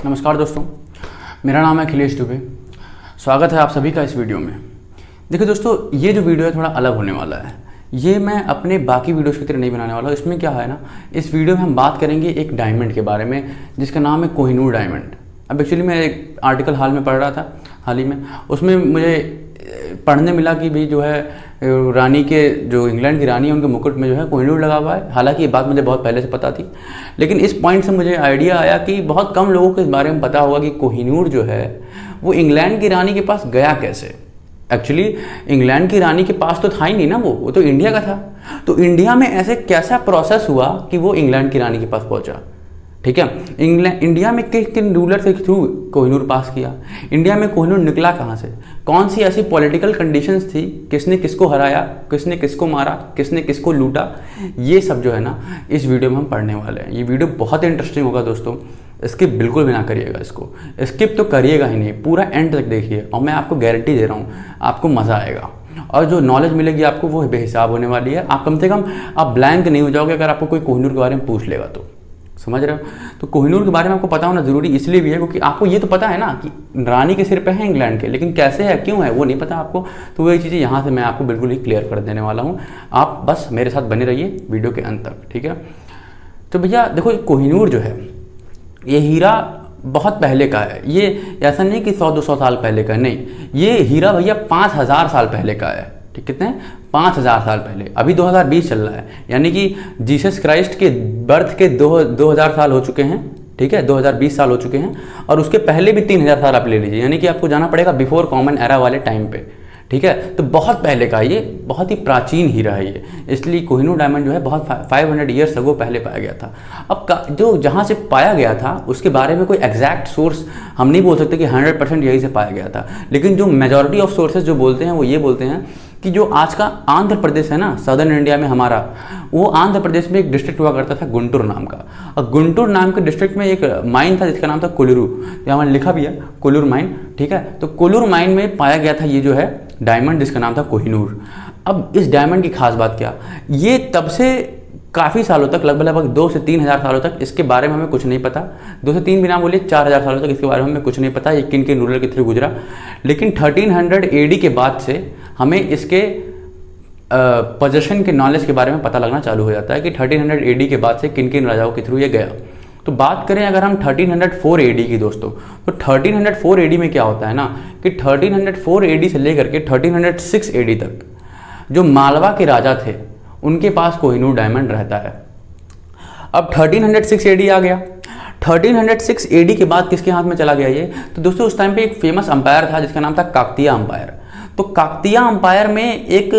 नमस्कार दोस्तों, मेरा नाम है अखिलेश दुबे। स्वागत है आप सभी का इस वीडियो में। देखिए दोस्तों, ये जो वीडियो है थोड़ा अलग होने वाला है। ये मैं अपने बाकी वीडियोस की तरह नहीं बनाने वाला हूँ। इसमें क्या है ना, इस वीडियो में हम बात करेंगे एक डायमंड के बारे में जिसका नाम है कोहिनूर डायमंड। अब एक्चुअली मैं एक आर्टिकल हाल में पढ़ रहा था, हाल ही में, उसमें मुझे पढ़ने मिला कि भाई जो है रानी के, जो इंग्लैंड की रानी है, उनके मुकुट में जो है कोहिनूर लगा हुआ है। हालांकि ये बात मुझे बहुत पहले से पता थी, लेकिन इस पॉइंट से मुझे आइडिया आया कि बहुत कम लोगों को इस बारे में पता होगा कि कोहिनूर जो है वो इंग्लैंड की रानी के पास गया कैसे। एक्चुअली इंग्लैंड की रानी के पास तो था ही नहीं ना, वो तो इंडिया का था। तो इंडिया में ऐसे कैसा प्रोसेस हुआ कि वो इंग्लैंड की रानी के पास पहुंचा। ठीक है, इंडिया में किन रूलर के थ्रू कोहिनूर पास किया, इंडिया में कोहिनूर निकला कहाँ से, कौन सी ऐसी पॉलिटिकल कंडीशंस थी, किसने किसको हराया, किसने किसको मारा, किसने किसको लूटा, ये सब जो है ना इस वीडियो में हम पढ़ने वाले हैं। ये वीडियो बहुत इंटरेस्टिंग होगा दोस्तों, स्किप बिल्कुल भी ना करिएगा। इसको स्किप तो करिएगा ही नहीं, पूरा एंड तक देखिए और मैं आपको गारंटी दे रहा हूँ आपको मज़ा आएगा और जो नॉलेज मिलेगी आपको वो बेहिसाब होने वाली है। आप कम से कम आप ब्लैंक नहीं हो जाओगे अगर आपको कोई कोहिनूर के बारे में पूछ लेगा तो। समझ रहे हो? तो कोहिनूर के बारे में आपको पता होना जरूरी इसलिए भी है क्योंकि आपको ये तो पता है ना कि रानी के सिर पे है इंग्लैंड के, लेकिन कैसे है, क्यों है, वो नहीं पता आपको। तो वही चीज़ें यहाँ से मैं आपको बिल्कुल ही क्लियर कर देने वाला हूँ। आप बस मेरे साथ बने रहिए वीडियो के अंत तक, ठीक है। तो भैया देखो, कोहिनूर जो है ये हीरा बहुत पहले का है। ये ऐसा नहीं कि 100-200 साल पहले का, नहीं, ये हीरा भैया 5000 साल पहले का है। ठीक, कितने, 5000 साल पहले। अभी 2020 चल रहा है, यानी कि जीसस क्राइस्ट के बर्थ के 2000 साल हो चुके हैं। ठीक है, 2020 साल हो चुके हैं और उसके पहले भी 3000 साल आप ले लीजिए, यानी कि आपको जाना पड़ेगा बिफोर कॉमन एरा वाले टाइम पे। ठीक है, तो बहुत पहले का ये, बहुत ही प्राचीन हीरा है ये, इसलिए कोहिनूर डायमंड जो है बहुत 500 ईयर्स अगो पहले पाया गया था। अब जो जहाँ से पाया गया था उसके बारे में कोई एग्जैक्ट सोर्स हम नहीं बोल सकते कि 100% यही से पाया गया था, लेकिन जो मेजॉरिटी ऑफ सोर्सेज जो बोलते हैं वो ये बोलते हैं कि जो आज का आंध्र प्रदेश है ना, सदर्न इंडिया में हमारा, वो आंध्र प्रदेश में एक डिस्ट्रिक्ट हुआ करता था गुंटूर नाम का। और गुंटूर नाम के डिस्ट्रिक्ट में एक माइन था जिसका नाम था कोलुरु, यहाँ मैंने लिखा भी है कोलुर माइन। ठीक है, तो कोलुर माइन में पाया गया था ये जो है डायमंड जिसका नाम था कोहिनूर। अब इस डायमंड की खास बात क्या, ये तब से काफ़ी सालों तक, लगभग 2 से 3 हज़ार सालों तक इसके बारे में हमें कुछ नहीं पता। 2 से 3 भी ना बोलिए, 4000 सालों तक इसके बारे में हमें कुछ नहीं पता ये किन किन रूलर के थ्रू गुजरा। लेकिन 1300 AD के बाद से हमें इसके पोजेशन के नॉलेज के बारे में पता लगना चालू हो जाता है कि 1300 AD के बाद से किन किन राजाओं के थ्रू ये गया। तो बात करें अगर हम 1304 AD की दोस्तों, तो 1304 AD में क्या होता है ना कि 1304 AD से लेकर के 1306 AD तक जो मालवा के राजा थे उनके पास कोहिनूर डायमंड रहता है। अब 1306 AD आ गया, 1306 AD के बाद किसके हाथ में चला गया ये, तो दोस्तों उस टाइम पे एक फेमस अंपायर था जिसका नाम था काकतीय अंपायर। तो काकतीय अंपायर में एक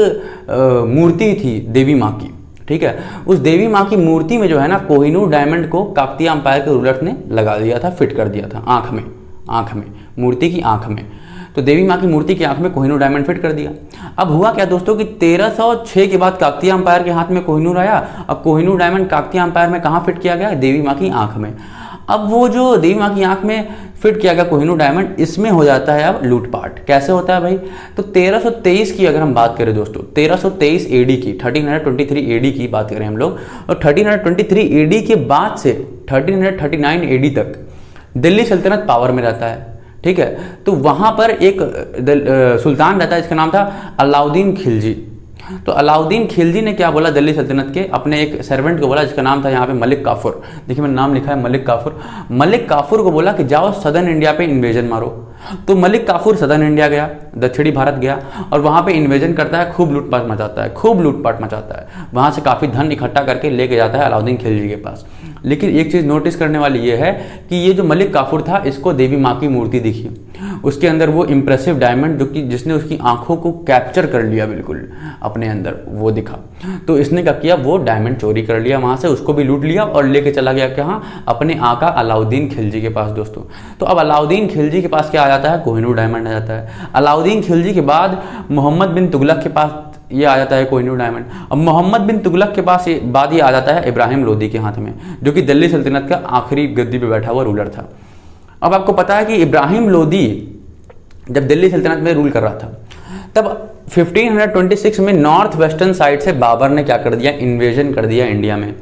मूर्ति थी देवी माँ की। ठीक है, उस देवी माँ की मूर्ति में जो है ना कोहिनूर डायमंड को काकतीय अंपायर के रूलर्स ने लगा दिया था, फिट कर दिया था आँख में, मूर्ति की आँख में। तो देवी माँ की मूर्ति की आंख में कोहिनूर डायमंड फिट कर दिया। अब हुआ क्या दोस्तों कि 1306 के बाद काकतीय अंपायर के हाथ में कोहिनूर आया। अब कोहिनूर डायमंड काकतीय अंपायर में कहाँ फिट किया गया, देवी माँ की आंख में। अब वो जो देवी माँ की आंख में फिट किया गया कोहिनूर डायमंड, इसमें हो जाता है अब लूटपाट। कैसे होता है भाई, तो 1323 की अगर हम बात करें दोस्तों, 1323 AD की, 1323 AD की बात करें हम लोग, और 1323 AD के बाद से 1339 AD तक दिल्ली सल्तनत पावर में रहता है। ठीक है, तो वहाँ पर एक सुल्तान रहता है जिसका नाम था अलाउद्दीन खिलजी। तो अलाउद्दीन खिलजी ने क्या बोला दिल्ली सल्तनत के अपने एक सर्वेंट को बोला जिसका नाम था यहाँ पे मलिक काफुर। देखिए मैंने नाम लिखा है मलिक काफुर। मलिक काफुर को बोला कि जाओ सदर्न इंडिया पे इन्वेजन मारो। तो मलिक काफुर सदर्न इंडिया गया, दक्षिणी भारत गया और वहाँ पे इन्वेजन करता है, खूब लूटपाट मचाता है, वहाँ से काफ़ी धन इकट्ठा करके लेके जाता है अलाउद्दीन खिलजी के पास। लेकिन एक चीज़ नोटिस करने वाली ये है कि ये जो मलिक काफुर था, इसको देवी माँ की मूर्ति दिखी, उसके अंदर वो इम्प्रेसिव डायमंड जो कि जिसने उसकी आंखों को कैप्चर कर लिया बिल्कुल अपने अंदर, वो दिखा। तो इसने क्या किया, वो डायमंड चोरी कर लिया वहाँ से, उसको भी लूट लिया और लेके चला गया कहाँ, अपने आका अलाउद्दीन खिलजी के पास दोस्तों। तो अब अलाउद्दीन खिलजी के पास क्या आ जाता है, कोहिनूर डायमंड आ जाता है। अलाउद्दीन खिलजी के बाद मोहम्मद बिन तुगलक के पास ये आ जाता है कोहिनूर डायमंड। अब मोहम्मद बिन तुगलक के पास बाद ये आ जाता है इब्राहिम लोदी के हाथ में, जो कि दिल्ली सल्तनत का आखिरी गद्दी पे बैठा हुआ रूलर था। अब आपको पता है कि इब्राहिम लोदी जब दिल्ली सल्तनत में रूल कर रहा था, तब 1526 में नॉर्थ वेस्टर्न साइड से बाबर ने क्या कर दिया, इन्वेजन कर दिया इंडिया में।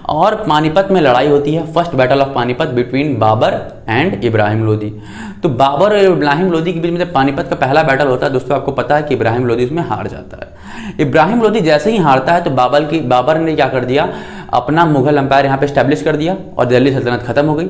और पानीपत में लड़ाई होती है, first battle of Panipat between Babur and Ibrahim Lodi. तो बाबर और इब्राहिम लोदी के बीच में जब पानीपत का पहला बैटल होता है दोस्तों, आपको पता है कि इब्राहिम लोदी उसमें हार जाता है। इब्राहिम लोदी जैसे ही हारता है तो बाबर ने क्या कर दिया, अपना मुगल एम्पायर यहाँ पे स्टैब्लिश कर दिया और दिल्ली सल्तनत खत्म हो गई।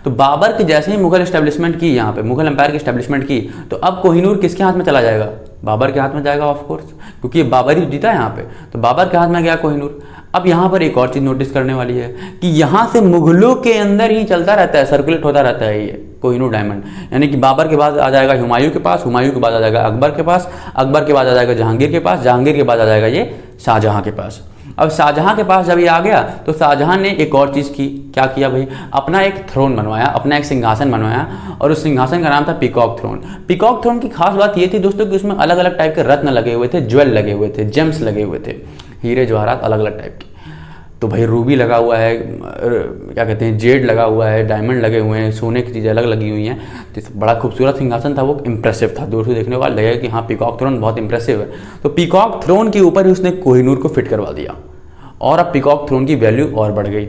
तो बाबर के जैसे ही मुगल एस्टेब्लिशमेंट की, यहाँ पे मुगल एम्पायर की एस्टेब्लिशमेंट की, तो अब कोहिनूर किसके हाथ में चला जाएगा, बाबर के हाथ में जाएगा ऑफ कोर्स, क्योंकि बाबर ही जीता है यहाँ पे, तो बाबर के हाथ में गया कोहिनूर। अब यहाँ पर एक और चीज़ नोटिस करने वाली है कि यहाँ से मुगलों के अंदर ही चलता रहता है, सर्कुलेट होता रहता है ये कोहिनूर डायमंड, यानी कि बाबर के बाद आ जाएगा हुमायूं के पास, हुमायूं के बाद आ जाएगा अकबर के पास, अकबर के बाद आ जाएगा जहांगीर के पास, जहांगीर के बाद आ जाएगा ये शाहजहां के पास। अब शाहजहां के पास जब ये आ गया तो शाहजहां ने एक और चीज़ की, क्या किया भाई, अपना एक थ्रोन बनवाया, अपना एक सिंहासन बनवाया, और उस सिंहासन का नाम था पीकॉक थ्रोन। पीकॉक थ्रोन की खास बात ये थी दोस्तों कि उसमें अलग अलग टाइप के रत्न लगे हुए थे, ज्वेल लगे हुए थे, जेम्स लगे हुए थे, हीरे जवाहरात अलग अलग टाइप के। तो भाई रूबी लगा हुआ है, क्या कहते हैं, जेड लगा हुआ है, डायमंड लगे हुए हैं, सोने की चीज़ें अलग लगी हुई हैं। तो बड़ा खूबसूरत सिंहासन था, वो इंप्रेसिव था, दूर से देखने वाला लगेगा कि हाँ पीकॉक थ्रोन बहुत इंप्रेसिव है। तो पीकॉक थ्रोन के ऊपर ही उसने कोहिनूर को फिट करवा दिया और अब पीकॉक थ्रोन की वैल्यू और बढ़ गई।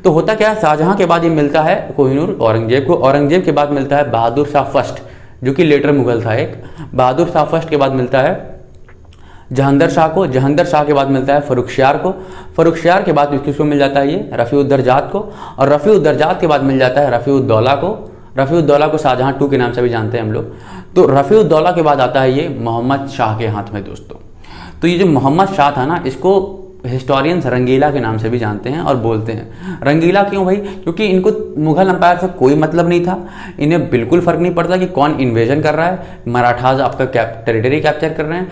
तो होता क्या है, शाहजहां के बाद ये मिलता है कोहिनूर औरंगजेब को, औरंगजेब के बाद मिलता है बहादुर शाह फर्स्ट, जो कि लेटर मुगल था एक, बहादुर शाह फर्स्ट के बाद मिलता है जहांगीर शाह को, जहांगीर शाह के बाद मिलता है फर्रुखशियार को, फर्रुखशियार के बाद किसको मिल जाता है ये रफ़ीउद्दरजात को, और रफ़ीउद्दरजात के बाद मिल जाता है रफ़ीउद्दौला को। रफ़ीउद्दौला को शाहजहां 2 के नाम से भी जानते हैं हम लोग। तो रफ़ीउद्दौला के बाद आता है ये मोहम्मद शाह के हाथ में दोस्तों। तो ये जो मोहम्मद शाह था ना, इसको हिस्टोरियंस रंगीला के नाम से भी जानते हैं और बोलते हैं। रंगीला क्यों भाई, क्योंकि इनको मुगल एम्पायर से कोई मतलब नहीं था, इन्हें बिल्कुल फर्क नहीं पड़ता कि कौन इन्वेजन कर रहा है, मराठाज आपका टेरिटरी कैप्चर कर रहे हैं,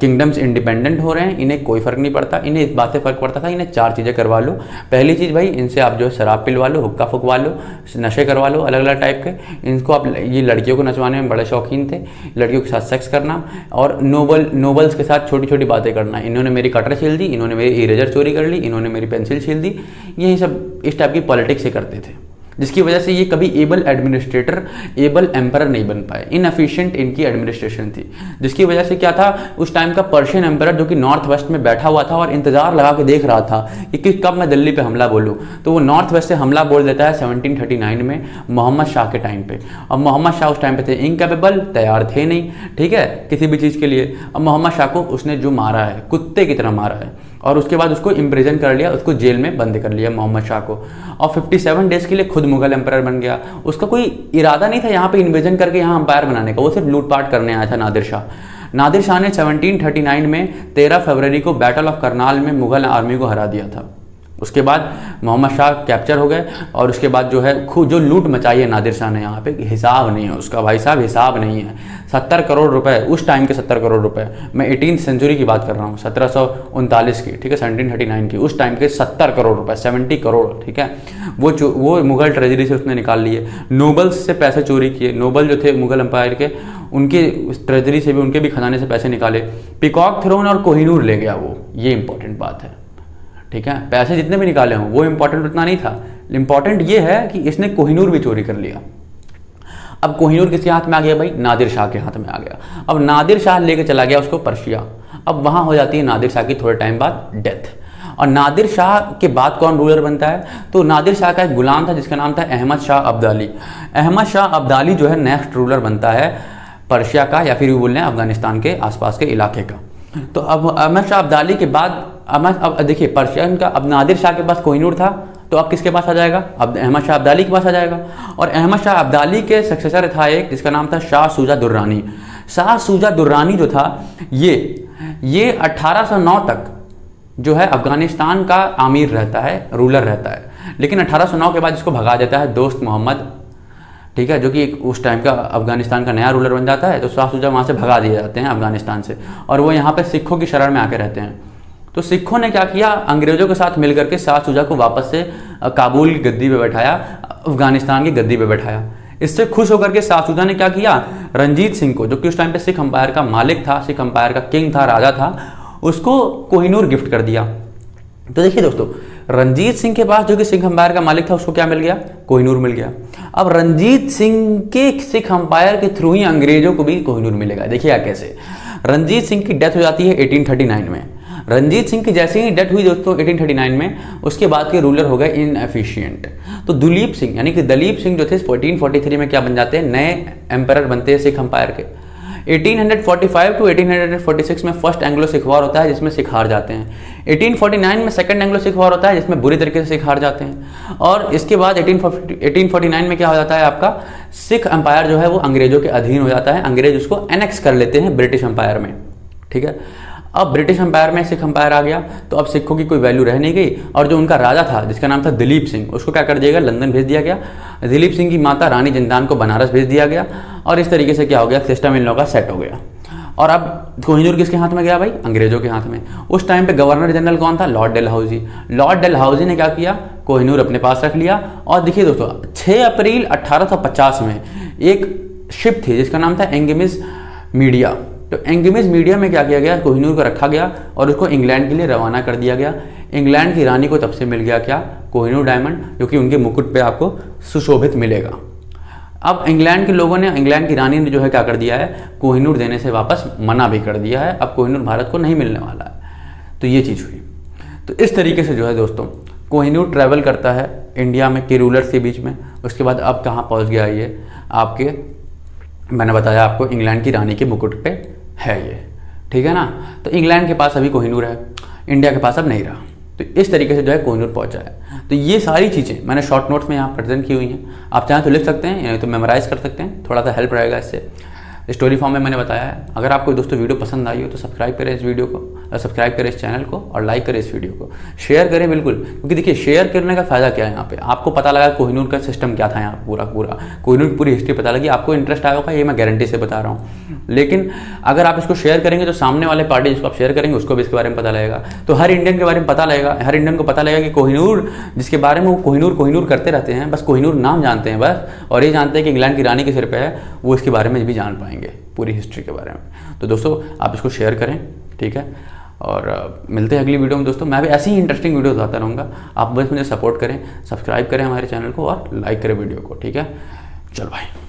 किंगडम्स इंडिपेंडेंट हो रहे हैं, इन्हें कोई फर्क नहीं पड़ता। इन्हें इस बात से फर्क पड़ता था, इन्हें 4 चीज़ें करवा लो। पहली चीज़ भाई, इनसे आप जो है शराब पिलवा लो, हुक्का फुकवा लो, नशे करवा लो अलग अलग टाइप के। इनको आप, ये लड़कियों को नचवाने में बड़े शौकीन थे, लड़कियों के साथ सेक्स करना और नोबल्स के साथ छोटी छोटी बातें करना। इन्होंने मेरी कटर छील दी, इन्होंने मेरी इरेजर चोरी कर ली, इन्होंने मेरी पेंसिल छील दी, यही सब इस टाइप की पॉलिटिक्स से करते थे, जिसकी वजह से ये कभी एबल एडमिनिस्ट्रेटर, एबल एम्परर नहीं बन पाए। इनएफिशिएंट इनकी एडमिनिस्ट्रेशन थी, जिसकी वजह से क्या था, उस टाइम का पर्शियन एम्परर जो कि नॉर्थ वेस्ट में बैठा हुआ था और इंतजार लगा के देख रहा था कि कब मैं दिल्ली पे हमला बोलूँ, तो वो नॉर्थ वेस्ट से हमला बोल देता है 1739 में मोहम्मद शाह के टाइम पे। अब मोहम्मद शाह उस टाइम पे थे इनकैपेबल, तैयार थे नहीं, ठीक है, किसी भी चीज़ के लिए। अब मोहम्मद शाह को उसने जो मारा है, कुत्ते की तरह मारा है, और उसके बाद उसको इम्प्रिजन कर लिया, उसको जेल में बंद कर लिया मोहम्मद शाह को, और 57 डेज के लिए खुद मुगल एम्परर बन गया। उसका कोई इरादा नहीं था यहाँ पे इन्वेजन करके यहाँ अंपायर बनाने का, वो सिर्फ लूटपाट करने आया था नादिर शाह। नादिर शाह ने 1739 में 13 फरवरी को बैटल ऑफ करनाल में मुगल आर्मी को हरा दिया था। उसके बाद मोहम्मद शाह कैप्चर हो गए, और उसके बाद जो है खूब जो लूट मचाई है नादिर शाह ने यहाँ पे, हिसाब नहीं है उसका भाई साहब, हिसाब नहीं है। 70 करोड़ रुपए, उस टाइम के 70 करोड़ रुपए, मैं 18th सेंचुरी की बात कर रहा हूँ, 1739 की, ठीक है, 1739 की, उस टाइम के 70 करोड़ रुपए, 70 करोड़, ठीक है, वो मुगल ट्रेजरी से उसने निकाल लिए। नोबल्स से पैसे चोरी किए, नोबल जो थे मुगल एम्पायर के, उनके ट्रेजरी से भी, उनके भी खजाने से पैसे निकाले। पीकॉक थ्रोन और कोहिनूर ले गया वो, ये इंपॉर्टेंट बात है, ठीक है। पैसे जितने भी निकाले हों वो इंपॉर्टेंट उतना नहीं था, इंपॉर्टेंट ये है कि इसने कोहिनूर भी चोरी कर लिया। अब कोहिनूर किसके हाथ में आ गया भाई, नादिर शाह के हाथ में आ गया। अब नादिर शाह लेके चला गया उसको पर्शिया। अब वहाँ हो जाती है नादिर शाह की थोड़े टाइम बाद डेथ। और नादिर शाह के बाद कौन रूलर बनता है, तो नादिर शाह का एक गुलाम था जिसका नाम था अहमद शाह अब्दाली। अहमद शाह अब्दाली जो है नेक्स्ट रूलर बनता है पर्शिया का, या फिर बोल रहे हैं अफगानिस्तान के आसपास के इलाके का। तो अब अहमद शाह अब्दाली के बाद, अब देखिए पर्शियन का, अब नादिर शाह के पास कोहिनूर था, तो अब किसके पास आ जाएगा, अब अहमद शाह अब्दाली के पास आ जाएगा। और अहमद शाह अब्दाली के सक्सेसर था एक जिसका नाम था शाह शुजा दुर्रानी। शाह शुजा दुर्रानी जो था ये 1809 तक जो है अफगानिस्तान का आमिर रहता है, रूलर रहता है, लेकिन 1809 के बाद इसको भगा देता है दोस्त मोहम्मद, ठीक है, जो कि उस टाइम का अफगानिस्तान का नया रूलर बन जाता है। तो शाह शुजा वहाँ से भगा दिए जाते हैं अफगानिस्तान से, और वो यहाँ पे सिखों की शरण में आके रहते हैं। तो सिखों ने क्या किया, अंग्रेजों के साथ मिलकर के शाह शुजा को वापस से काबुल की गद्दी पे बैठाया, अफगानिस्तान की गद्दी पे बैठाया। इससे खुश होकर के शाह शुजा ने क्या किया, रंजीत सिंह को, जो कि उस टाइम पे सिख अंपायर का मालिक था, सिख अंपायर का किंग था, राजा था, उसको कोहिनूर गिफ्ट कर दिया। तो देखिए दोस्तों, रंजीत सिंह के पास जो कि सिख अंपायर का मालिक था, उसको क्या मिल गया, कोहिनूर मिल गया। अब रंजीत सिंह के सिख अंपायर के थ्रू ही अंग्रेजों को भी कोहिनूर मिलेगा। देखिए कैसे, रंजीत सिंह की डेथ हो जाती है 1839 में। रंजीत सिंह की जैसे ही डेथ हुई दोस्तों 1839 में, उसके बाद के रूलर हो गए इनएफिशिएंट। तो दुलीप सिंह यानी कि दलीप सिंह जो थे 1443 में क्या बन जाते हैं, नए एम्परर बनते हैं सिख अंपायर के। 1845 टू 1846 में फर्स्ट एंग्लो सिख वॉर होता है जिसमें सिख हार जाते हैं। 1849 में सेकंड एंग्लो सिख वॉर होता है जिसमें बुरी तरीके से सिख हार जाते हैं। और इसके बाद 1849 में क्या हो जाता है, आपका सिख अंपायर जो है वो अंग्रेजों के अधीन हो जाता है। अंग्रेज उसको एनेक्स कर लेते हैं ब्रिटिश अंपायर में, ठीक है। अब ब्रिटिश अंपायर में सिख अंपायर आ गया तो अब सिखों की कोई वैल्यू रह नहीं गई, और जो उनका राजा था जिसका नाम था दिलीप सिंह, उसको क्या कर दिया गया, लंदन भेज दिया गया। दिलीप सिंह की माता रानी जिंदान को बनारस भेज दिया गया, और इस तरीके से क्या हो गया, सिस्टम इन लोगों का सेट हो गया। और अब कोहिनूर किसके हाथ में गया भाई, अंग्रेजों के हाथ में। उस टाइम पे गवर्नर जनरल कौन था, लॉर्ड डलहौजी। लॉर्ड डलहौजी ने क्या किया, कोहिनूर अपने पास रख लिया। और देखिए दोस्तों 6 अप्रैल 1850 में एक शिप थी जिसका नाम था एंगमिस मीडिया। तो एंगमिस मीडिया में क्या किया गया, कोहिनूर को रखा गया और उसको इंग्लैंड के लिए रवाना कर दिया गया। इंग्लैंड की रानी को तब से मिल गया क्या, कोहिनूर डायमंड, जो कि उनके मुकुट पे आपको सुशोभित मिलेगा। अब इंग्लैंड के लोगों ने, इंग्लैंड की रानी ने जो है क्या कर दिया है, कोहिनूर देने से वापस मना भी कर दिया है। अब कोहिनूर भारत को नहीं मिलने वाला है। तो ये चीज़ हुई। तो इस तरीके से जो है दोस्तों कोहिनूर ट्रैवल करता है इंडिया में के रूलर्स के बीच में। उसके बाद अब कहाँ पहुँच गया ये, आपके, मैंने बताया आपको, इंग्लैंड की रानी के मुकुट पे है ये, ठीक है ना। तो इंग्लैंड के पास अभी कोहिनूर है, इंडिया के पास अब नहीं रहा। तो इस तरीके से जो है कोहिनूर पहुंचा है। तो ये सारी चीज़ें मैंने शॉर्ट नोट्स में यहाँ प्रेजेंट की हुई हैं। आप चाहें तो लिख सकते हैं, यानी तो मेमोराइज कर सकते हैं, थोड़ा सा हेल्प रहेगा इससे। स्टोरी फॉर्म में मैंने बताया है। अगर आपको दोस्तों वीडियो पसंद आई हो तो सब्सक्राइब करें इस वीडियो को, सब्सक्राइब करें इस चैनल को, और लाइक करें इस वीडियो को, शेयर करें बिल्कुल। क्योंकि देखिए शेयर करने का फायदा क्या है, यहाँ पे आपको पता लगा कोहिनूर का सिस्टम क्या था, यहाँ पूरा कोहिनूर की पूरी हिस्ट्री पता लगी, आपको इंटरेस्ट आया होगा, ये मैं गारंटी से बता रहा हूँ। लेकिन अगर आप इसको शेयर करेंगे तो सामने वाले पार्टी जिसको आप शेयर करेंगे उसको भी इसके बारे में पता लगेगा। तो हर इंडियन के बारे में पता लगेगा, हर इंडियन को पता लगेगा कि कोहिनूर, जिसके बारे में वो कोहिनूर करते रहते हैं, बस कोहिनूर नाम जानते हैं बस, और ये जानते हैं कि इंग्लैंड की रानी के सिर पे है, वो इसके बारे में भी जान पाएंगे, पूरी हिस्ट्री के बारे में। तो दोस्तों आप इसको शेयर करें, ठीक है। और मिलते हैं अगली वीडियो में दोस्तों। मैं भी ऐसी ही इंटरेस्टिंग वीडियो बताता रहूँगा। आप बस मुझे सपोर्ट करें, सब्सक्राइब करें हमारे चैनल को और लाइक करें वीडियो को, ठीक है। चलो भाई।